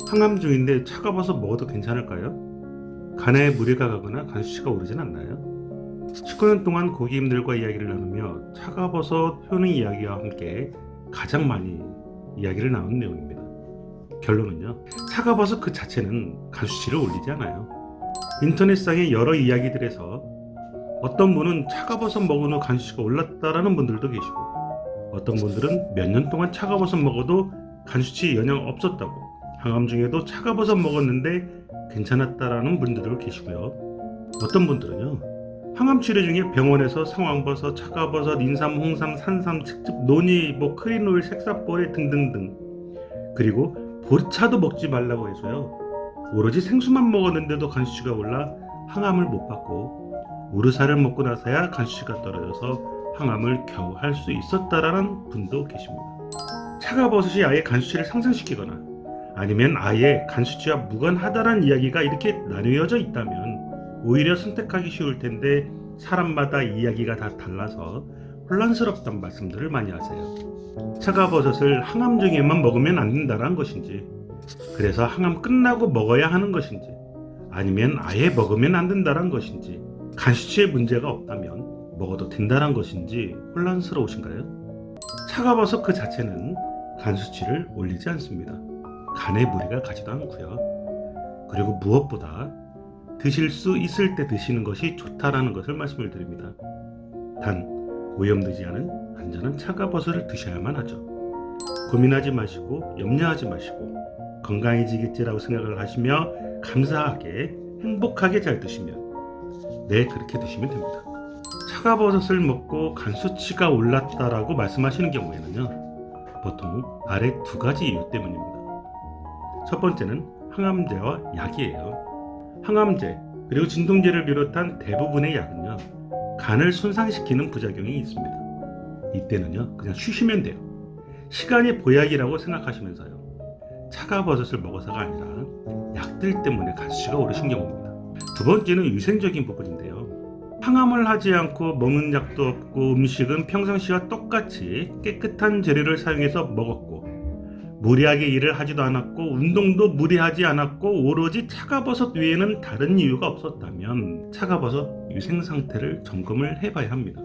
항암 중인데 차가워서 먹어도 괜찮을까요? 간에 무리가 가거나 간수치가 오르진 않나요? 19년 동안 고객님들과 이야기를 나누며 차가버섯 효능 이야기와 함께 가장 많이 이야기를 나눈 내용입니다. 결론은요, 차가버섯 그 자체는 간수치를 올리지 않아요. 인터넷상의 여러 이야기들에서 어떤 분은 차가버섯 먹은 후 간수치가 올랐다라는 분들도 계시고, 어떤 분들은 몇 년 동안 차가버섯 먹어도 간수치 영향 없었다고, 항암 중에도 차가버섯 먹었는데 괜찮았다라는 분들도 계시고요. 어떤 분들은요, 항암 치료 중에 병원에서 상황버섯, 차가버섯, 인삼, 홍삼, 산삼, 칡즙, 노니, 크린오일, 색사보레 등등등, 그리고 보리차도 먹지 말라고 해서요, 오로지 생수만 먹었는데도 간수치가 올라 항암을 못 받고 우르사를 먹고 나서야 간수치가 떨어져서 항암을 겨우 할 수 있었다라는 분도 계십니다. 차가버섯이 아예 간수치를 상승시키거나 아니면 아예 간수치와 무관하다라는 이야기가 이렇게 나뉘어져 있다면 오히려 선택하기 쉬울 텐데, 사람마다 이야기가 다 달라서 혼란스럽다는 말씀들을 많이 하세요. 차가버섯을 항암 중에만 먹으면 안 된다는 것인지, 그래서 항암 끝나고 먹어야 하는 것인지, 아니면 아예 먹으면 안 된다는 것인지, 간수치에 문제가 없다면 먹어도 된다는 것인지 혼란스러우신가요? 차가버섯 그 자체는 간수치를 올리지 않습니다. 간에 무리가 가지도 않고요. 그리고 무엇보다 드실 수 있을 때 드시는 것이 좋다라는 것을 말씀을 드립니다. 단 오염되지 않은 안전한 차가버섯을 드셔야만 하죠. 고민하지 마시고 염려하지 마시고 건강해지겠지라고 생각을 하시며 감사하게 행복하게 잘 드시면, 네, 그렇게 드시면 됩니다. 차가버섯을 먹고 간수치가 올랐다라고 말씀하시는 경우에는요, 보통 아래 두 가지 이유 때문입니다. 첫 번째는 항암제와 약이에요. 항암제 그리고 진통제를 비롯한 대부분의 약은요, 간을 손상시키는 부작용이 있습니다. 이때는요, 그냥 쉬시면 돼요. 시간이 보약이라고 생각하시면서요, 차가버섯을 먹어서가 아니라 약들 때문에 간수치가 오르신 경우입니다. 두 번째는 위생적인 부분인데요. 항암을 하지 않고 먹는 약도 없고 음식은 평상시와 똑같이 깨끗한 재료를 사용해서 먹었고, 무리하게 일을 하지도 않았고 운동도 무리하지 않았고 오로지 차가버섯 외에는 다른 이유가 없었다면 차가버섯 위생 상태를 점검을 해봐야 합니다.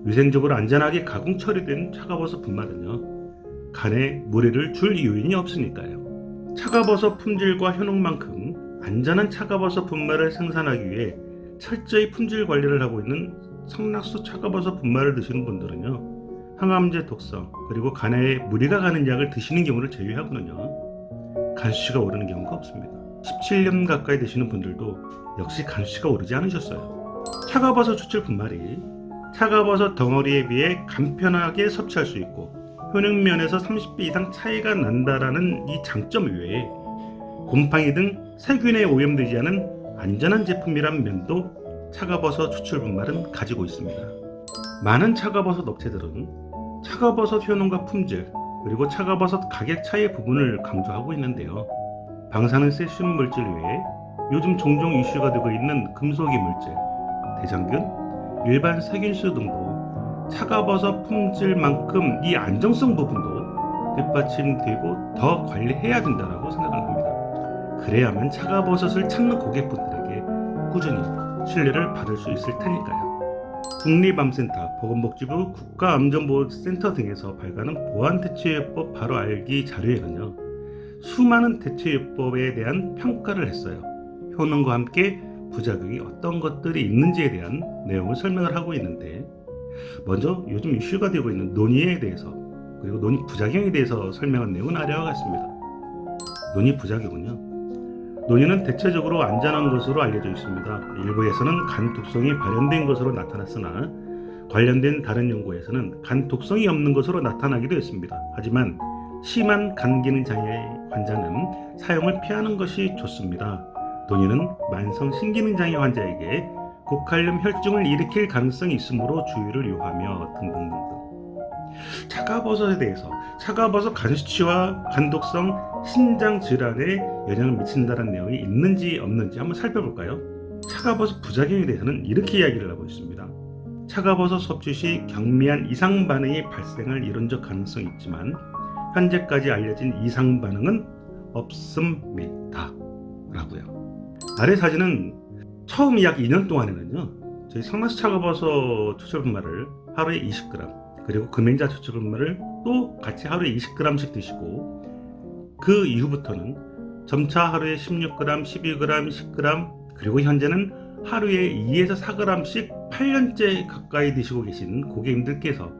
위생적으로 안전하게 가공 처리된 차가버섯 분말은요, 간에 무리를 줄 이유는 없으니까요. 차가버섯 품질과 효능만큼 안전한 차가버섯 분말을 생산하기 위해 철저히 품질 관리를 하고 있는 성낙수 차가버섯 분말을 드시는 분들은요, 항암제 독성 그리고 간에 무리가 가는 약을 드시는 경우를 제외하고는요, 간수치가 오르는 경우가 없습니다. 17년 가까이 드시는 분들도 역시 간수치가 오르지 않으셨어요. 차가버섯 추출 분말이 차가버섯 덩어리에 비해 간편하게 섭취할 수 있고 효능면에서 30배 이상 차이가 난다라는 이 장점 외에 곰팡이 등 세균에 오염되지 않은 안전한 제품이란 면도 차가버섯 추출 분말은 가지고 있습니다. 많은 차가버섯 업체들은 차가버섯 효능과 품질 그리고 차가버섯 가격 차이 부분을 강조하고 있는데요. 방사능 세슘 물질 외에 요즘 종종 이슈가 되고 있는 금속이 물질, 대장균, 일반 세균수 등도 차가버섯 품질만큼 이 안정성 부분도 뒷받침되고 더 관리해야 된다고 생각을 합니다. 그래야만 차가버섯을 찾는 고객분들에게 꾸준히 신뢰를 받을 수 있을 테니까요. 국립암센터, 보건복지부 국가암정보센터 등에서 발간한 보안대처요법 바로 알기 자료에는요, 수많은 대처요법에 대한 평가를 했어요. 효능과 함께 부작용이 어떤 것들이 있는지에 대한 내용을 설명을 하고 있는데, 먼저 요즘 이슈가 되고 있는 논의에 대해서 그리고 논의 부작용에 대해서 설명한 내용은 아래와 같습니다. 논의 부작용은요, 논의는 대체적으로 안전한 것으로 알려져 있습니다. 일부에서는 간 독성이 발현된 것으로 나타났으나 관련된 다른 연구에서는 간 독성이 없는 것으로 나타나기도 했습니다. 하지만 심한 간 기능 장애 환자는 사용을 피하는 것이 좋습니다. 논의는 만성 신기능 장애 환자에게 고칼륨 혈증을 일으킬 가능성이 있으므로 주의를 요하며 등등등등. 차가버섯에 대해서 차가버섯 간수치와 간독성 신장 질환에 영향을 미친다는 내용이 있는지 없는지 한번 살펴볼까요? 차가버섯 부작용에 대해서는 이렇게 이야기를 하고 있습니다. 차가버섯 섭취 시 경미한 이상 반응이 발생할 이론적 가능성이 있지만 현재까지 알려진 이상 반응은 없습니다 라고요. 아래 사진은 처음 약 2년 동안에는요, 저희 상나수 차가버섯 추출분말을 하루에 20g, 그리고 금행자 추출분말을 또 같이 하루에 20g씩 드시고, 그 이후부터는 점차 하루에 16g, 12g, 10g, 그리고 현재는 하루에 2에서 4g씩 8년째 가까이 드시고 계신 고객님께서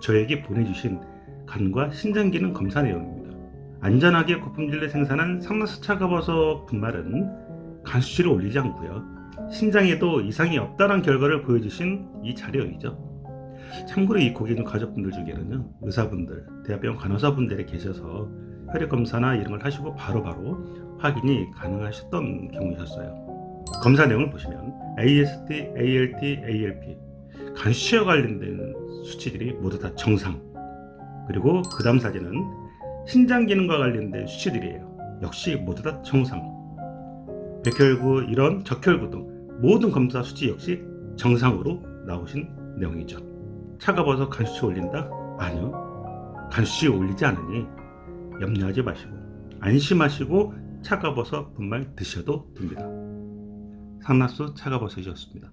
저에게 보내주신 간과 신장 기능 검사 내용입니다. 안전하게 고품질 내 생산한 상나수 차가버섯 분말은 간 수치를 올리지 않고요, 신장에도 이상이 없다는 결과를 보여주신 이 자료이죠. 참고로 이 고객님 가족분들 중에는요, 의사분들, 대학병원 간호사분들에 계셔서 혈액 검사나 이런 걸 하시고 바로바로 확인이 가능하셨던 경우이셨어요. 검사 내용을 보시면 AST, ALT, ALP 간 수치와 관련된 수치들이 모두 다 정상, 그리고 그 다음 사진은 신장 기능과 관련된 수치들이에요. 역시 모두 다 정상. 백혈구, 이런 적혈구 등 모든 검사 수치 역시 정상으로 나오신 내용이죠. 차가워서 간 수치 올린다? 아니요, 간 수치 올리지 않으니 염려하지 마시고 안심하시고 차가버섯 분말 드셔도 됩니다. 상나수 차가버섯이었습니다.